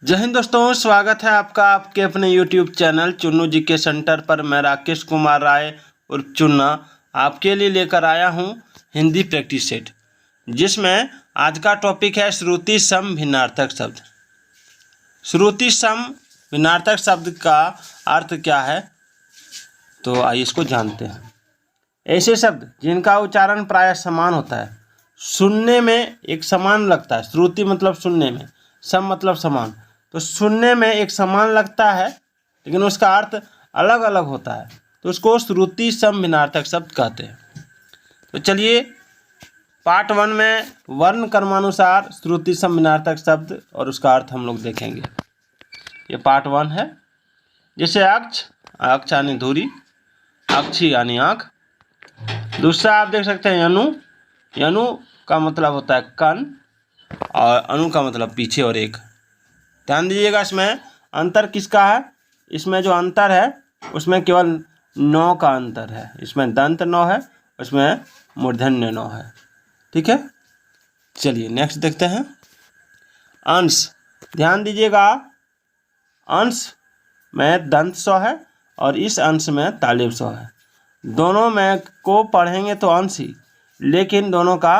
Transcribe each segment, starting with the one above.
जय हिंद दोस्तों, स्वागत है आपका आपके अपने YouTube चैनल चुन्नू जी के सेंटर पर। मैं राकेश कुमार राय उर्फ चुन्ना आपके लिए लेकर आया हूं हिंदी प्रैक्टिस सेट, जिसमें आज का टॉपिक है श्रुति सम भिन्नार्थक शब्द। श्रुति सम भिन्नार्थक शब्द का अर्थ क्या है, तो आइए इसको जानते हैं। ऐसे शब्द जिनका उच्चारण प्रायः समान होता है, सुनने में एक समान लगता है। श्रुति मतलब सुनने में, सम मतलब समान, तो सुनने में एक समान लगता है लेकिन उसका अर्थ अलग अलग होता है, तो उसको श्रुति सम भिन्नार्थक शब्द कहते हैं। तो चलिए पार्ट 1 में वर्ण क्रमानुसार श्रुति सम भिन्नार्थक शब्द और उसका अर्थ हम लोग देखेंगे। ये पार्ट 1 है। जैसे अक्ष, अक्ष यानी धुरी, अक्षी यानी आँख। दूसरा आप देख सकते हैं यनु, यनु का मतलब होता है कन और अनु का मतलब पीछे और एक। ध्यान दीजिएगा, इसमें अंतर किसका है, इसमें जो अंतर है उसमें केवल नौ का अंतर है। इसमें दंत नौ है, उसमें मूर्धन्य नौ है। ठीक है, चलिए नेक्स्ट देखते हैं। अंश, ध्यान दीजिएगा, अंश में दंत सौ है और इस अंश में तालिब सौ है। दोनों में को पढ़ेंगे तो अंश ही, लेकिन दोनों का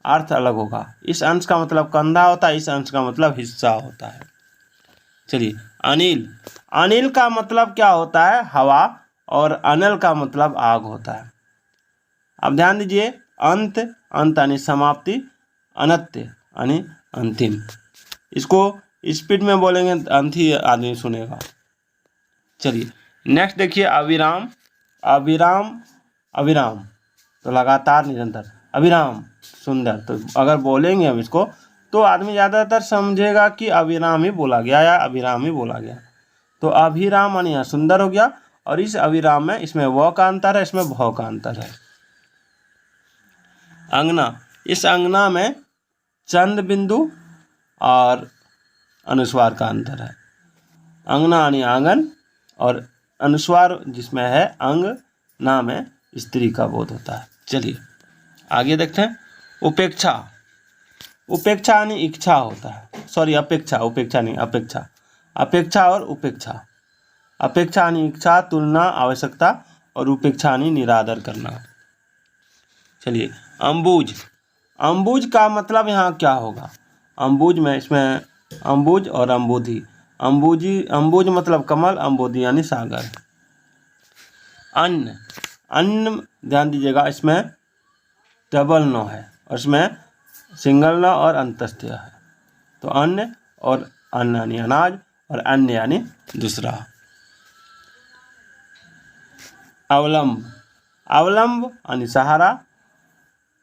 अर्थ अलग होगा। इस अंश का मतलब कंधा होता है, इस अंश का मतलब हिस्सा होता है। चलिए अनिल, अनिल का मतलब क्या होता है, हवा, और अनल का मतलब आग होता है। अब ध्यान दीजिए, अंत, अंत यानी समाप्ति, अनत्य यानी अंतिम। इसको स्पीड में बोलेंगे अंत ही आदमी सुनेगा। चलिए नेक्स्ट देखिए, अविराम, अविराम, अविराम तो लगातार निरंतर, अविराम सुंदर। तो अगर बोलेंगे हम इसको तो आदमी ज़्यादातर समझेगा कि अविराम ही बोला गया या अभिराम ही बोला गया। तो अभिराम यानी यहाँ सुंदर हो गया, और इस अविराम में इसमें व का अंतर है, इसमें भ का अंतर है। अंगना, इस अंगना में चंद बिंदु और अनुस्वार का अंतर है। अंगना यानी आंगन, और अनुस्वार जिसमें है अंग ना में स्त्री का बोध होता है। चलिए आगे देखते हैं। उपेक्षा, उपेक्षा यानी इच्छा होता है, सॉरी अपेक्षा, उपेक्षा नहीं अपेक्षा, अपेक्षा और उपेक्षा। अपेक्षा यानी इच्छा, तुलना, आवश्यकता, और उपेक्षा यानी निरादर करना। चलिए अम्बुज, अम्बुज का मतलब यहाँ क्या होगा, अम्बुज में इसमें अम्बुज और अम्बुधि, अम्बुजी, अम्बुज मतलब कमल, अम्बुधि यानी सागर। अन्न, अन्न ध्यान दीजिएगा, इसमें डबल नो है और इसमें सिंगल न और अंतस्थ है। तो अन्न और अन्न यानी अनाज, और अन्य यानी दूसरा। अवलंब, अवलंब यानी सहारा,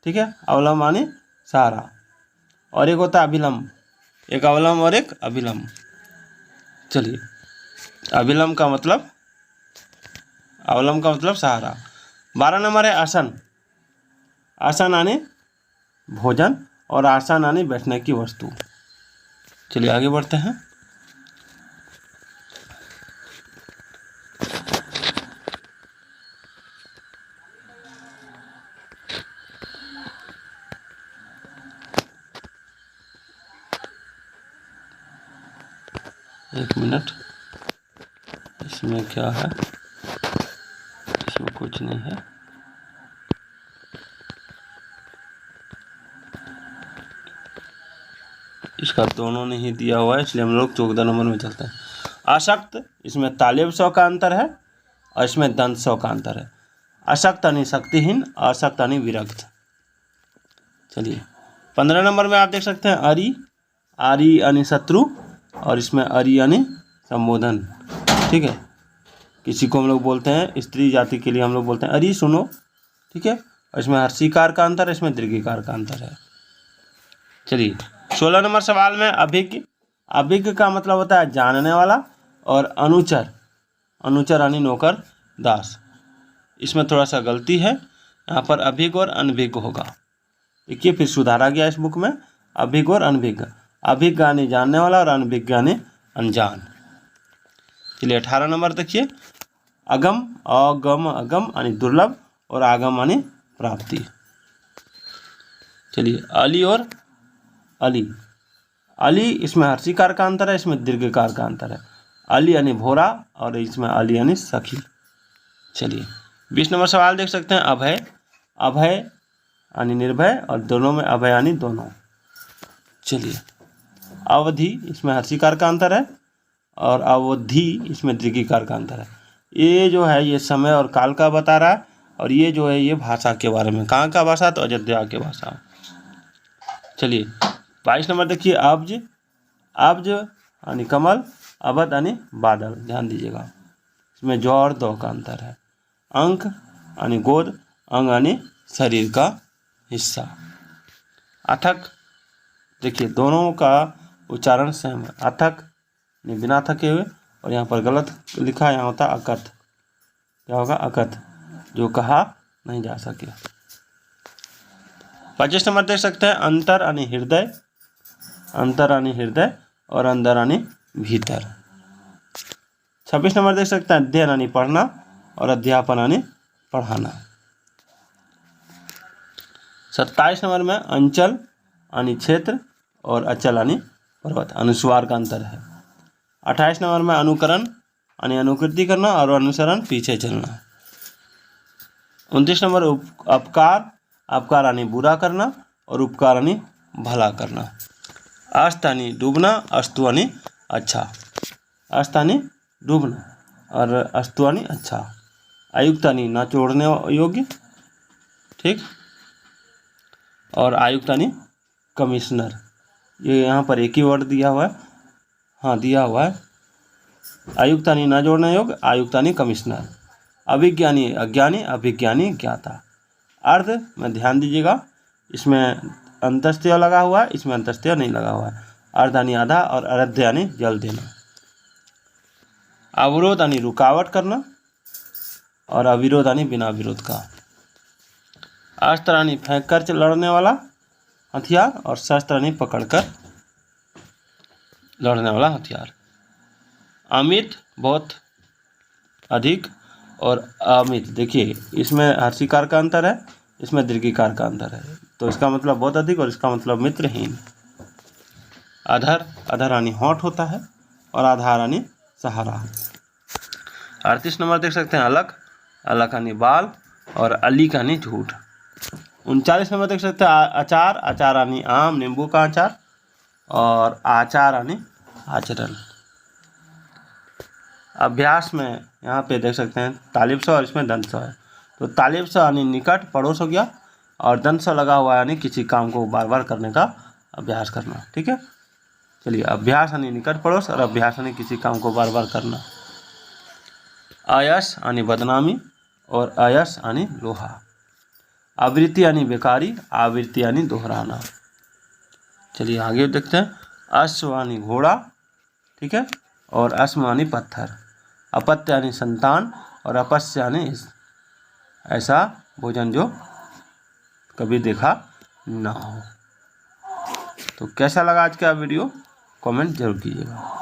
ठीक है, अवलंब यानी सहारा। और एक होता है अभिलंब, एक अवलंब और एक अभिलंब। चलिए अभिलंब का मतलब, अवलंब का मतलब सहारा। 12 नंबर है आसन, आसन यानी भोजन, और आसन यानी बैठने की वस्तु। चलिए आगे बढ़ते हैं। एक मिनट, इसमें क्या है, इसमें कुछ नहीं है। इसका दोनों नहीं दिया हुआ है, इसलिए हम लोग 14 नंबर में चलते हैं। अशक्त, इसमें तालिब सौ का अंतर है और इसमें दंत सौ का अंतर है। अशक्त यानी शक्तिहीन, अशक्त यानी विरक्त। चलिए 15 नंबर में आप देख सकते हैं अरि, आरी यानी शत्रु, और इसमें अरि यानी संबोधन। ठीक है, किसी को हम लोग बोलते हैं, स्त्री जाति के लिए हम लोग बोलते हैं अरि सुनो, ठीक है, और इसमें हर्षिकार का अंतर है, इसमें दीर्घिकार का अंतर है। चलिए 16 नंबर सवाल में अभिज्ञ, अभिज्ञ का मतलब होता है जानने वाला, और अनुचर, अनुचर यानी नौकर, दास। इसमें थोड़ा सा गलती है, यहाँ पर अभिज्ञ और अनभिज्ञ होगा। देखिए फिर सुधारा गया इस बुक में, अभिज्ञ और अनभिज्ञ। अभिज्ञ यानी जानने वाला और अनभिज्ञ यानी अनजान। चलिए 18 नंबर देखिए, अगम, अगम, अगम यानी दुर्लभ, और आगम यानी प्राप्ति। चलिए अली और अली, अली इसमें हर्षिकार का अंतर है, इसमें दीर्घकार का अंतर है। अली यानी भोरा और इसमें अली यानी सखी। चलिए 20 नंबर सवाल देख सकते हैं। अभय, अभय यानी निर्भय और दोनों में अभय यानी दोनों। चलिए अवधि इसमें हर्षिकार का अंतर है और अवधि इसमें दीर्घिकार का अंतर है। ये जो है ये समय और काल का बता रहा है और ये जो है ये भाषा के बारे में। कहाँ का भाषा? तो अयोध्या के भाषा। चलिए 22 नंबर देखिए। अब्ज, अब्ज यानी कमल, अवध यानी बादल। ध्यान दीजिएगा इसमें जौ और दो का अंतर है। अंक यानी गोद, अंग यानी शरीर का हिस्सा। अथक देखिए दोनों का उच्चारण सेम है। अथक यानी बिना थके हुए और यहाँ पर गलत लिखा है, यहाँ होता अकथ। क्या होगा? अकथ, जो कहा नहीं जा सके। 25 नंबर देख सकते हैं। अंतर यानी हृदय, अंतर यानी हृदय और अंदर यानी भीतर। 26 नंबर देख सकते हैं। अध्ययन यानी पढ़ना और अध्यापन यानी पढ़ाना। 27 नंबर में अंचल यानी क्षेत्र और अचल यानी पर्वत। अनुस्वार का अंतर है। 28 नंबर में अनुकरण यानी अनुकृति करना और अनुसरण पीछे चलना। 29 नंबर अपकार, अपकार यानी बुरा करना और उपकार यानी भला करना। अस्त यानी डूबना, अस्तु यानी अच्छा। अस्त यानी डूबना और अस्तु यानी अच्छा। आयुक्त यानी ना छोड़ने योग्य, ठीक। और आयुक्त यानी कमिश्नर। ये यहाँ पर एक ही वर्ड दिया हुआ है, हाँ दिया हुआ है। आयुक्त यानी ना जोड़ने योग्य, आयुक्त यानी कमिश्नर। अभिज्ञानी अज्ञानी, अभिज्ञानी ज्ञाता। अर्ध में ध्यान दीजिएगा, इसमें अंतस्त्य लगा हुआ है, इसमें अंतस्त्य नहीं लगा हुआ है। अर्ध यानी आधा और अर्ध यानी जल देना। अवरोध यानी रुकावट करना और अविरोध यानी बिना विरोध का। अस्त्र यानी फेंक कर लड़ने वाला हथियार और शस्त्र यानी पकड़कर लड़ने वाला हथियार। अमित बहुत अधिक और अमित, देखिए इसमें हर्षिकार का अंतर है, इसमें दीर्घिकार का अंतर है, तो इसका मतलब बहुत अधिक और इसका मतलब मित्रहीन। अधर, अधर यानी होंठ होता है और आधार यानी सहारा। 38 नंबर देख सकते हैं। अलग, अलग यानी बाल और अली का यानी झूठ। 39 नंबर देख सकते हैं। अचार, अचार यानी आम नींबू का अचार और आचार यानी आचरण। अभ्यास में यहाँ पे देख सकते हैं तालिब स और इसमें दंत स है, तो तालिब स यानी निकट पड़ोस हो गया और दंत स लगा हुआ यानी किसी काम को बार बार करने का अभ्यास करना, ठीक है। चलिए अभ्यास यानी निकट पड़ोस और अभ्यास यानी किसी काम को बार बार करना। अयश यानी बदनामी और अयश यानी लोहा। आवृत्ति यानी बेकारी, आवृत्ति यानी दोहराना। चलिए आगे देखते हैं। अश्व यानी घोड़ा, ठीक है, और अस्म यानी पत्थर। अपत्य यानी संतान और अपस्य यानी ऐसा भोजन जो कभी देखा ना हो। तो कैसा लगा आज का वीडियो, कमेंट जरूर कीजिएगा।